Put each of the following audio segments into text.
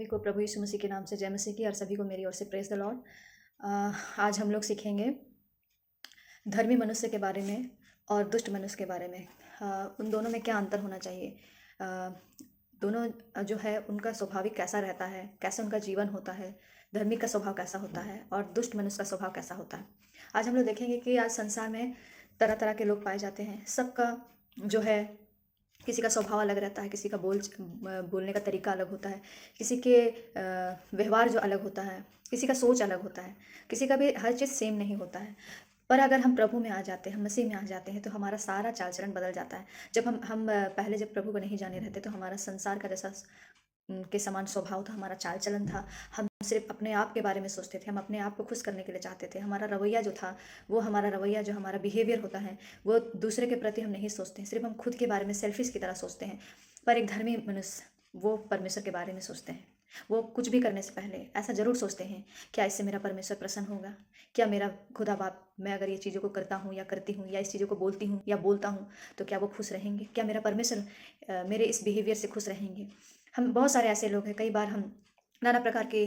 सभी को प्रभु यीशु मसीह के नाम से जय मसीह की और सभी को मेरी ओर से प्रेज द लॉर्ड। आज हम लोग सीखेंगे धर्मी मनुष्य के बारे में और दुष्ट मनुष्य के बारे में। उन दोनों में क्या अंतर होना चाहिए, दोनों जो है उनका स्वाभाविक कैसा रहता है, कैसे उनका जीवन होता है, धर्मी का स्वभाव कैसा होता है और दुष्ट मनुष्य का स्वभाव कैसा होता है। आज हम लोग देखेंगे कि आज संसार में तरह तरह के लोग पाए जाते हैं। सबका जो है किसी का स्वभाव अलग रहता है, किसी का बोलने का तरीका अलग होता है, किसी के व्यवहार जो अलग होता है, किसी का सोच अलग होता है, किसी का भी हर चीज़ सेम नहीं होता है। पर अगर हम प्रभु में आ जाते हैं, हम मसीह में आ जाते हैं तो हमारा सारा चाल चलन बदल जाता है। जब हम पहले जब प्रभु को नहीं जाने रहते तो हमारा संसार का जैसा के समान स्वभाव था, हमारा चाल चलन था। हम सिर्फ अपने आप के बारे में सोचते थे, हम अपने आप को खुश करने के लिए चाहते थे। हमारा रवैया जो था वो हमारा रवैया जो हमारा बिहेवियर होता है वो दूसरे के प्रति हम नहीं सोचते हैं, सिर्फ हम खुद के बारे में सेल्फिश की तरह सोचते हैं। पर एक धर्मी मनुष्य वो परमेश्वर के बारे में सोचते हैं। वो कुछ भी करने से पहले ऐसा जरूर सोचते हैं, क्या इससे मेरा परमेश्वर प्रसन्न होगा, क्या मेरा खुदा बाप मैं अगर ये चीज़ों को करता हूँ या करती हूँ या इस चीज़ों को बोलती हूँ या बोलता हूँ तो क्या वो खुश रहेंगे, क्या मेरा परमेश्वर मेरे इस बिहेवियर से खुश रहेंगे। हम बहुत सारे ऐसे लोग हैं, कई बार हम नाना प्रकार के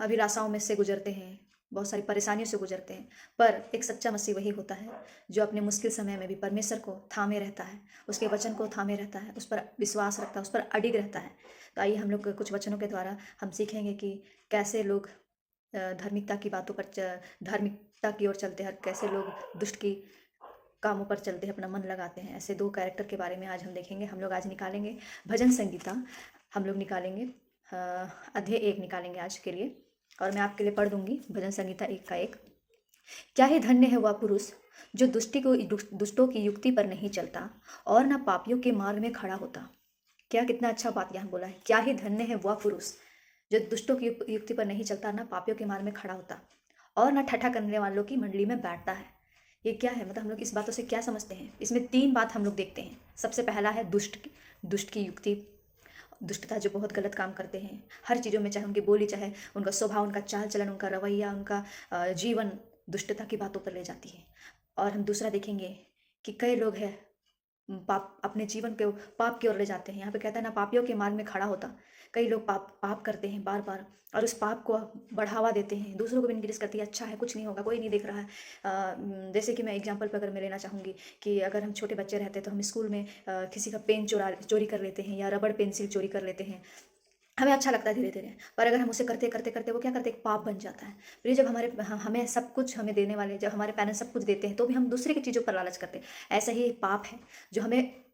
अभिलाषाओं में से गुजरते हैं, बहुत सारी परेशानियों से गुजरते हैं। पर एक सच्चा मसीह वही होता है जो अपने मुश्किल समय में भी परमेश्वर को थामे रहता है, उसके वचन को थामे रहता है, उस पर विश्वास रखता है, उस पर अडिग रहता है। तो आइए हम लोग कुछ वचनों के द्वारा हम सीखेंगे कि कैसे लोग धार्मिकता की बातों पर धार्मिकता की ओर चलते हैं, कैसे लोग दुष्ट की कामों पर चलते हैं, अपना मन लगाते हैं। ऐसे दो कैरेक्टर के बारे में आज हम देखेंगे। हम लोग आज निकालेंगे भजन संगीता, हम लोग निकालेंगे अध्याय 1 निकालेंगे आज के लिए, और मैं आपके लिए पढ़ दूंगी भजन संगीता 1 का 1। क्या ही धन्य है वह पुरुष जो दुष्टों की युक्ति पर नहीं चलता और ना पापियों के मार्ग में खड़ा होता। क्या कितना अच्छा बात यहाँ बोला है, क्या ही धन्य है वह पुरुष जो दुष्टों की युक्ति पर नहीं चलता, ना पापियों के मार्ग में खड़ा होता और ना ठट्ठा करने वालों की मंडली में बैठता है। ये क्या है, मतलब हम लोग इस बातों से क्या समझते हैं। इसमें 3 बात हम लोग देखते हैं। सबसे पहला है दुष्ट की युक्ति, दुष्टता जो बहुत गलत काम करते हैं हर चीज़ों में, चाहे उनकी बोली, चाहे उनका स्वभाव, उनका चाल चलन, उनका रवैया, उनका जीवन दुष्टता की बातों पर ले जाती है। और हम दूसरा देखेंगे कि कई लोग हैं पाप अपने जीवन को पाप की ओर ले जाते हैं। यहाँ पे कहता है ना पापियों के मार्ग में खड़ा होता। कई लोग पाप करते हैं बार बार और उस पाप को बढ़ावा देते हैं, दूसरों को भी इंकरेज करती है, अच्छा है कुछ नहीं होगा, कोई नहीं देख रहा है। जैसे कि मैं एग्जांपल पर अगर मैं लेना चाहूँगी कि अगर हम छोटे बच्चे रहते तो हम स्कूल में किसी का पेन चोरी कर लेते हैं या रबड़ पेंसिल चोरी कर लेते हैं, हमें अच्छा लगता है धीरे धीरे। पर अगर हम उसे करते करते करते वो क्या करते, एक पाप बन जाता है। फिर जब हमें सब कुछ हमें देने वाले, जब हमारे पेरेंट्स सब कुछ देते हैं तो भी हम दूसरे की चीज़ों पर लालच करते हैं। ऐसा ही एक पाप है जो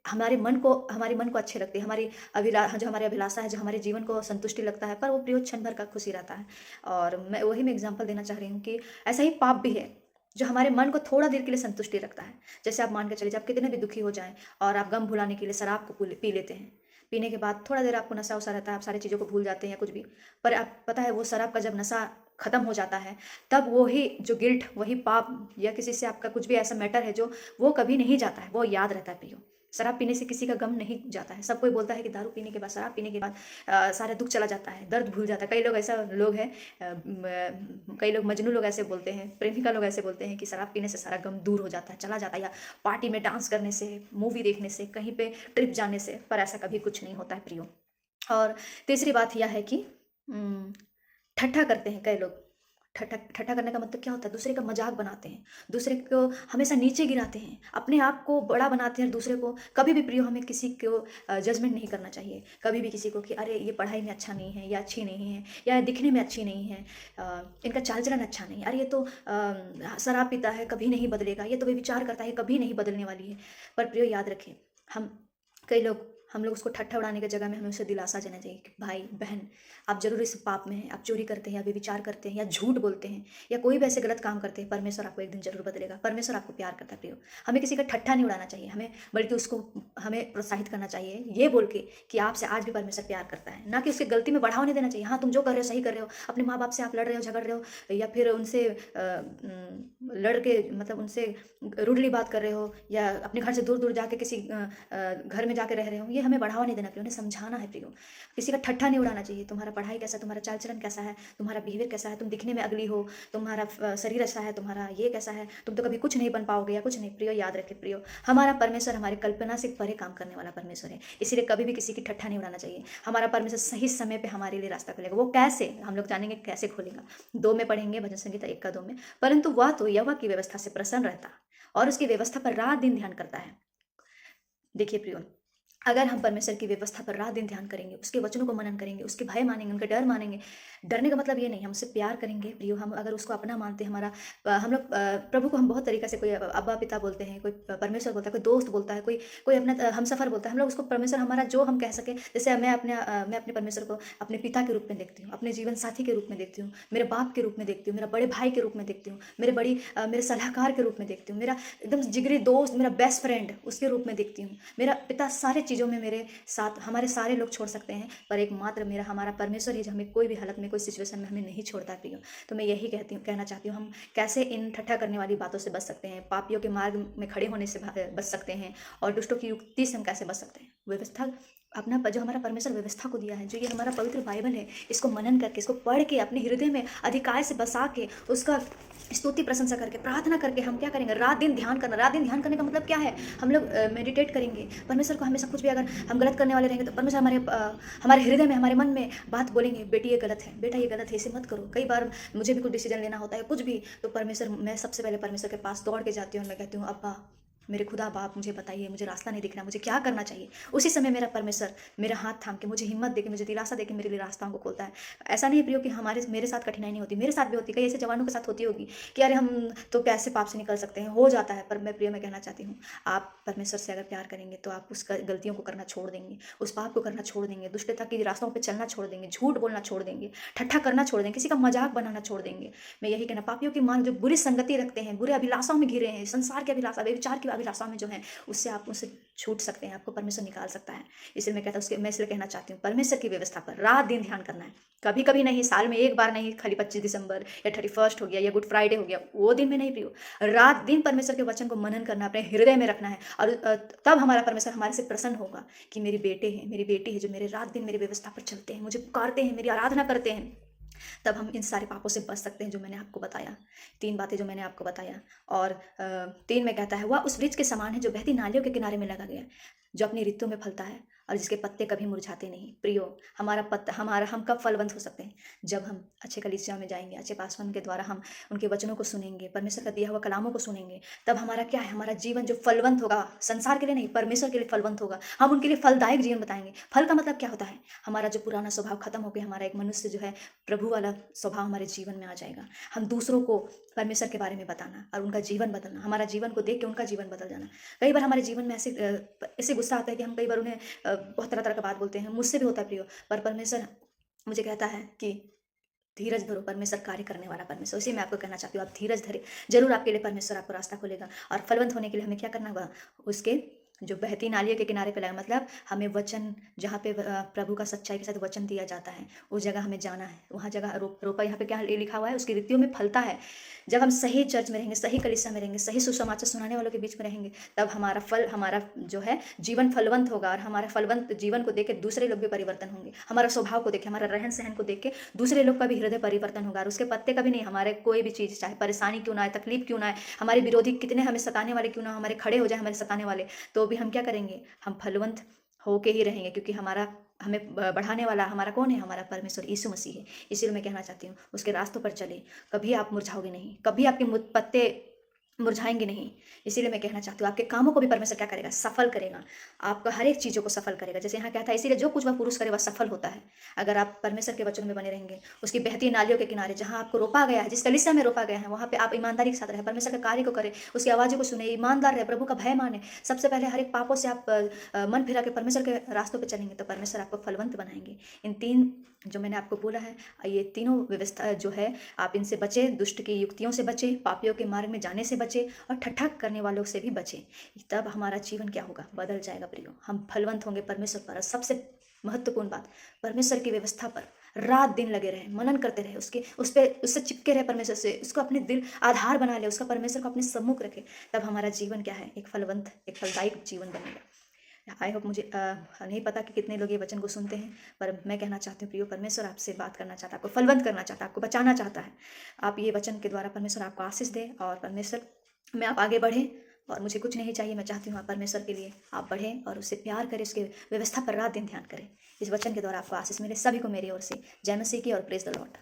हमारे मन को अच्छे लगते हैं, जो हमारी अभिलाषा है, जो हमारे जीवन को संतुष्टि लगता है, पर वो प्रयोग क्षण भर का खुशी रहता है। और मैं एग्जाम्पल देना चाह रही हूँ कि ऐसा ही पाप भी है जो हमारे मन को थोड़ा देर के लिए संतुष्टि रखता है। जैसे आप मान के चलिए, आप कितने भी दुखी हो जाएं और आप गम भुलाने के लिए शराब को पी लेते हैं, पीने के बाद थोड़ा देर आपको नशा वसा रहता है, आप सारी चीज़ों को भूल जाते हैं या कुछ भी। पर आप पता है वो शराब का जब नशा खत्म हो जाता है तब वही जो गिल्ट, वही पाप या किसी से आपका कुछ भी ऐसा मैटर है जो वो कभी नहीं जाता है, वो याद रहता है। प्रियो, शराब पीने से किसी का गम नहीं जाता है। सब कोई बोलता है कि दारू पीने के बाद, शराब पीने के बाद सारा दुख चला जाता है, दर्द भूल जाता है। कई लोग ऐसा लोग हैं, कई लोग मजनू लोग ऐसे बोलते हैं, प्रेमिका लोग ऐसे बोलते हैं कि शराब पीने से सारा गम दूर हो जाता है, चला जाता है, या पार्टी में डांस करने से, मूवी देखने से, कहीं पे ट्रिप जाने से। पर ऐसा कभी कुछ नहीं होता है प्रियो। और तीसरी बात यह है कि ठट्ठा करते हैं कई लोग। ठट्ठा करने का मतलब क्या होता है, दूसरे का मजाक बनाते हैं, दूसरे को हमेशा नीचे गिराते हैं, अपने आप को बड़ा बनाते हैं दूसरे को। कभी भी प्रियो हमें किसी को जजमेंट नहीं करना चाहिए, कभी भी किसी को कि अरे ये पढ़ाई में अच्छा नहीं है, या अच्छी नहीं है, या दिखने में अच्छी नहीं है, इनका चाल चलन अच्छा नहीं है, अरे ये तो शराब पीता है कभी नहीं बदलेगा, ये तो विचार करता है कभी नहीं बदलने वाली है। पर प्रियो याद रखें, हम लोग उसको ठट्ठा उड़ाने की जगह में हमें उसे दिलासा देना चाहिए कि भाई बहन, आप जरूर इस पाप में हैं, आप चोरी करते हैं या विचार करते हैं या झूठ बोलते हैं या कोई भी ऐसे गलत काम करते हैं, परमेश्वर आपको एक दिन जरूर बदलेगा। परमेश्वर आपको प्यार करता है प्रियो। हमें किसी का ठट्ठा नहीं उड़ाना चाहिए, बल्कि उसको हमें प्रोत्साहित करना चाहिए ये बोल के कि आपसे आज भी परमेश्वर प्यार करता है, ना कि उसकी गलती में बढ़ावा नहीं देना चाहिए। हाँ, तुम जो कर रहे हो सही कर रहे हो, अपने माँ बाप से आप लड़ रहे हो, झगड़ रहे हो, या फिर उनसे लड़ के मतलब उनसे रूडली बात कर रहे हो, या अपने घर से दूर दूर जाके किसी घर में जाके रह रहे हो, ये हमें बढ़ावा नहीं देना प्रियो, उन्हें समझाना है प्रियो। किसी का ठट्ठा नहीं उड़ाना चाहिए। तुम्हारा पढ़ाई कैसा है, तुम्हारा चाल चलन कैसा है, तुम्हारा बिहेवियर कैसा है, तुम दिखने में अगली हो, तुम्हारा शरीर अच्छा है, तुम्हारा ये कैसा है, तुम तो कभी कुछ नहीं बन पाओगे या कुछ नहीं। प्रियो याद रखे प्रियो, हमारा परमेश्वर हमारी कल्पना से परे काम करने वाला परमेश्वर है, इसीलिए कभी भी किसी की ठट्ठा नहीं उड़ाना चाहिए। हमारा परमेश्वर सही समय पे हमारे लिए रास्ता खोलेगा। वो कैसे, हम लोग जानेंगे कैसे खोलेगा। 2 में पढ़ेंगे भजन संगीता 1 का 2 में। परंतु वह तो यहोवा की व्यवस्था से प्रसन्न रहता और उसकी व्यवस्था पर रात दिन ध्यान करता है। देखिए प्रियो, अगर हम परमेश्वर की व्यवस्था पर रात दिन ध्यान करेंगे, उसके वचनों को मनन करेंगे, उसके भय मानेंगे, उनका डर मानेंगे। डरने का मतलब ये नहीं, हम उससे प्यार करेंगे प्रियो। हम अगर उसको अपना मानते हैं, हमारा हम लोग प्रभु को हम बहुत तरीक़ा से, कोई अब्बा पिता बोलते हैं, कोई परमेश्वर बोलता है, कोई दोस्त बोलता है, कोई कोई अपना हमसफ़र बोलता है। हम लोग उसको परमेश्वर हमारा जो हम कह सकें। जैसे मैं अपने परमेश्वर को अपने पिता के रूप में देखती हूँ, अपने जीवन साथी के रूप में देखती हूँ, मेरे बाप के रूप में देखती हूँ, मेरा बड़े भाई के रूप में देखती हूँ, मेरे सलाहकार के रूप में देखती हूँ, मेरा एकदम जिगरी दोस्त, मेरा बेस्ट फ्रेंड उसके रूप में देखती हूँ। मेरा पिता सारे चीज़ों में मेरे साथ, हमारे सारे लोग छोड़ सकते हैं, पर एकमात्र मेरा हमारा परमेश्वर ही जो हमें कोई भी हालत में, कोई सिचुएशन में हमें नहीं छोड़ता प्रियो। तो मैं यही कहना चाहती हूँ, हम कैसे इन ठट्ठा करने वाली बातों से बच सकते हैं, पापियों के मार्ग में खड़े होने से बच सकते हैं, और दुष्टों की युक्ति से हम कैसे बच सकते हैं। व्यवस्था अपना जो हमारा परमेश्वर व्यवस्था को दिया है, जो ये हमारा पवित्र बाइबल है, इसको मनन करके, इसको पढ़ के, अपने हृदय में अधिकार से बसा के, उसका स्तुति प्रशंसा करके, प्रार्थना करके हम क्या करेंगे, रात दिन ध्यान करना। रात दिन ध्यान करने का मतलब क्या है, हम लोग मेडिटेट करेंगे परमेश्वर को। हमेशा कुछ भी अगर हम गलत करने वाले रहेंगे तो परमेश्वर हमारे हृदय में, हमारे मन में बात बोलेंगे, बेटी ये गलत है, बेटा ये गलत है, इसे मत करो। कई बार मुझे भी कुछ डिसीजन लेना होता है, कुछ भी, तो परमेश्वर, मैं सबसे पहले परमेश्वर के पास दौड़ के जाती हूँ और मैं कहती हूँ, अब्बा मेरे खुदा बाप मुझे बताइए, मुझे रास्ता नहीं दिख रहा, मुझे क्या करना चाहिए। उसी समय मेरा परमेश्वर मेरा हाथ थाम के, मुझे हिम्मत देके, मुझे दिलासा देके मेरे लिए रास्ताओं को खोलता है। ऐसा नहीं प्रियो कि मेरे साथ कठिनाई नहीं होती, मेरे साथ भी होती, कई ऐसे जवानों के साथ होती होगी कि अरे हम तो कैसे पाप से निकल सकते हैं, हो जाता है। पर मैं प्रियो मैं कहना चाहती हूँ, आप परमेश्वर से अगर प्यार करेंगे तो आप उस गलतियों को करना छोड़ देंगे, उस पाप को करना छोड़ देंगे, दुष्टता के रास्तों पर चलना छोड़ देंगे, झूठ बोलना छोड़ देंगे, ठट्ठा करना छोड़ देंगे, किसी का मजाक बनाना छोड़ देंगे। मैं यही कहना, पापियों की मान जो बुरी संगति रखते हैं, बुरे अभिलाषाओं में घिरे हैं, संसार के अभिलाषा, व्यभिचार की अभिलाषा में जो है, उससे आप उससे छूट सकते हैं, आपको परमेश्वर निकाल सकता है। इसलिए मैं इसलिए कहना चाहती हूँ, परमेश्वर की व्यवस्था पर रात दिन ध्यान करना है। कभी कभी नहीं, साल में एक बार नहीं, खाली 25 दिसंबर या 31 हो गया या गुड फ्राइडे हो गया, वो दिन में नहीं प्रियो। रात दिन परमेश्वर के वचन को मनन करना, अपने हृदय में रखना है, और तब हमारा परमेश्वर हमारे से प्रसन्न होगा कि मेरी बेटे हैं, मेरी बेटी है, जो मेरे रात दिन मेरी व्यवस्था पर चलते हैं, मुझे पुकारते हैं, मेरी आराधना करते हैं। तब हम इन सारे पापों से बच सकते हैं, जो मैंने आपको बताया, 3 बातें जो मैंने आपको बताया। और 3 में कहता है, वह उस वृक्ष के समान है जो बहती नालियों के किनारे में लगा गया, जो अपनी ऋतु में फलता है और जिसके पत्ते कभी मुरझाते नहीं। प्रियो, हम कब फलवंत हो सकते हैं, जब हम अच्छे कलीसिया में जाएंगे, अच्छे पासवान के द्वारा हम उनके वचनों को सुनेंगे, परमेश्वर का दिया हुआ कलामों को सुनेंगे। तब हमारा क्या है, हमारा जीवन जो फलवंत होगा, संसार के लिए नहीं, परमेश्वर के लिए फलवंत होगा। हम उनके लिए फलदायक जीवन बताएंगे। फल का मतलब क्या होता है, हमारा जो पुराना स्वभाव खत्म होकर हमारा एक मनुष्य जो है प्रभु वाला स्वभाव हमारे जीवन में आ जाएगा। हम दूसरों को परमेश्वर के बारे में बताना और उनका जीवन बदलना, हमारा जीवन को देख के उनका जीवन बदल जाना। कई बार हमारे जीवन में ऐसे गुस्सा आता है कि हम कई बार उन्हें बहुत तरह तरह का बात बोलते हैं, मुझसे भी होता है प्रियो। पर परमेश्वर मुझे कहता है कि धीरज धरो, परमेश्वर कार्य करने वाला परमेश्वर। इसी मैं आपको कहना चाहती हूँ, आप धीरज धरे, जरूर आपके लिए परमेश्वर आपको रास्ता खोलेगा। और फलवंत होने के लिए हमें क्या करना होगा, उसके जो बहती नालियों के किनारे पे लगा, मतलब हमें वचन, जहाँ पे प्रभु का सच्चाई के साथ वचन दिया जाता है, उस जगह हमें जाना है। वहाँ जगह रोपा, यहाँ पे क्या लिखा हुआ है, उसकी ऋतुओं में फलता है। जब हम सही चर्च में रहेंगे, सही कलीसिया में रहेंगे, सही सुसमाचार सुनाने वालों के बीच में रहेंगे, तब हमारा जो है जीवन फलवंत होगा। और हमारा फलवंत जीवन को देख के दूसरे लोग भी परिवर्तन होंगे। हमारा स्वभाव को देख के, हमारा रहन सहन को देख के दूसरे लोग का भी हृदय परिवर्तन होगा। और उसके पत्ते कभी नहीं, हमारे कोई भी चीज़, चाहे परेशानी क्यों ना आए, तकलीफ क्यों ना आए, हमारे विरोधी कितने हमें सताने वाले क्यों ना, हमारे खड़े हो जाए हमारे सताने वाले, तो भी हम क्या करेंगे, हम फलवंत होके ही रहेंगे। क्योंकि हमें बढ़ाने वाला हमारा कौन है, हमारा परमेश्वर यीशु मसीह है। इसीलिए मैं कहना चाहती हूँ, उसके रास्तों पर चले, कभी आप मुरझाओगे नहीं, कभी आपके पत्ते मुरझाएंगे नहीं। इसीलिए मैं कहना चाहती हूँ, आपके कामों को भी परमेश्वर क्या करेगा, सफल करेगा। आपका हर एक चीज़ों को सफल करेगा। जैसे यहाँ कहता है, इसीलिए जो कुछ वह पुरुष करे वह सफल होता है। अगर आप परमेश्वर के वचन में बने रहेंगे, उसकी बहती नालियों के किनारे, जहाँ आपको रोपा गया है, जिस कलीसिया में रोपा गया है, वहाँ पे आप ईमानदारी के साथ रहे, परमेश्वर के कार्य को करें, उसकी आवाज़ों को सुने, ईमानदार रहे, प्रभु का भय माने। सबसे पहले हर एक पापों से आप मन फिरा के परमेश्वर के रास्तों पर चलेंगे, तो परमेश्वर आपको फलवंत बनाएंगे। इन 3 जो मैंने आपको बोला है, ये तीनों व्यवस्था जो है, आप इनसे बचे, दुष्ट की युक्तियों से बचे, पापियों के मार्ग में जाने से बचे, और ठट्ठा करने वालों से भी बचे। तब हमारा जीवन क्या होगा, बदल जाएगा प्रियो। हम फलवंत होंगे परमेश्वर पर। सबसे महत्वपूर्ण बात, परमेश्वर की व्यवस्था पर रात दिन लगे रहे, मनन करते रहे, उससे चिपके रहे, परमेश्वर से उसको अपने दिल आधार बना ले, उसका परमेश्वर को अपने सम्मुख रखे। तब हमारा जीवन क्या है, एक फलवंत, एक फलदायक जीवन बनेगा। आई होप मुझे नहीं पता कि कितने लोग ये वचन को सुनते हैं, पर मैं कहना चाहती हूँ प्रियो, परमेश्वर आपसे बात करना चाहता है, आपको फलवंत करना चाहता है, आपको बचाना चाहता है। आप ये वचन के द्वारा परमेश्वर आपको आशीष दे, और परमेश्वर में आप आगे बढ़ें। और मुझे कुछ नहीं चाहिए, मैं चाहती हूँ आप परमेश्वर के लिए आप बढ़ें और उससे प्यार करें, उसके व्यवस्था पर रात दिन ध्यान करें। इस वचन के द्वारा आपको आशीष मिले। सभी को मेरी ओर से जय मसीह की और प्रेज द लॉर्ड।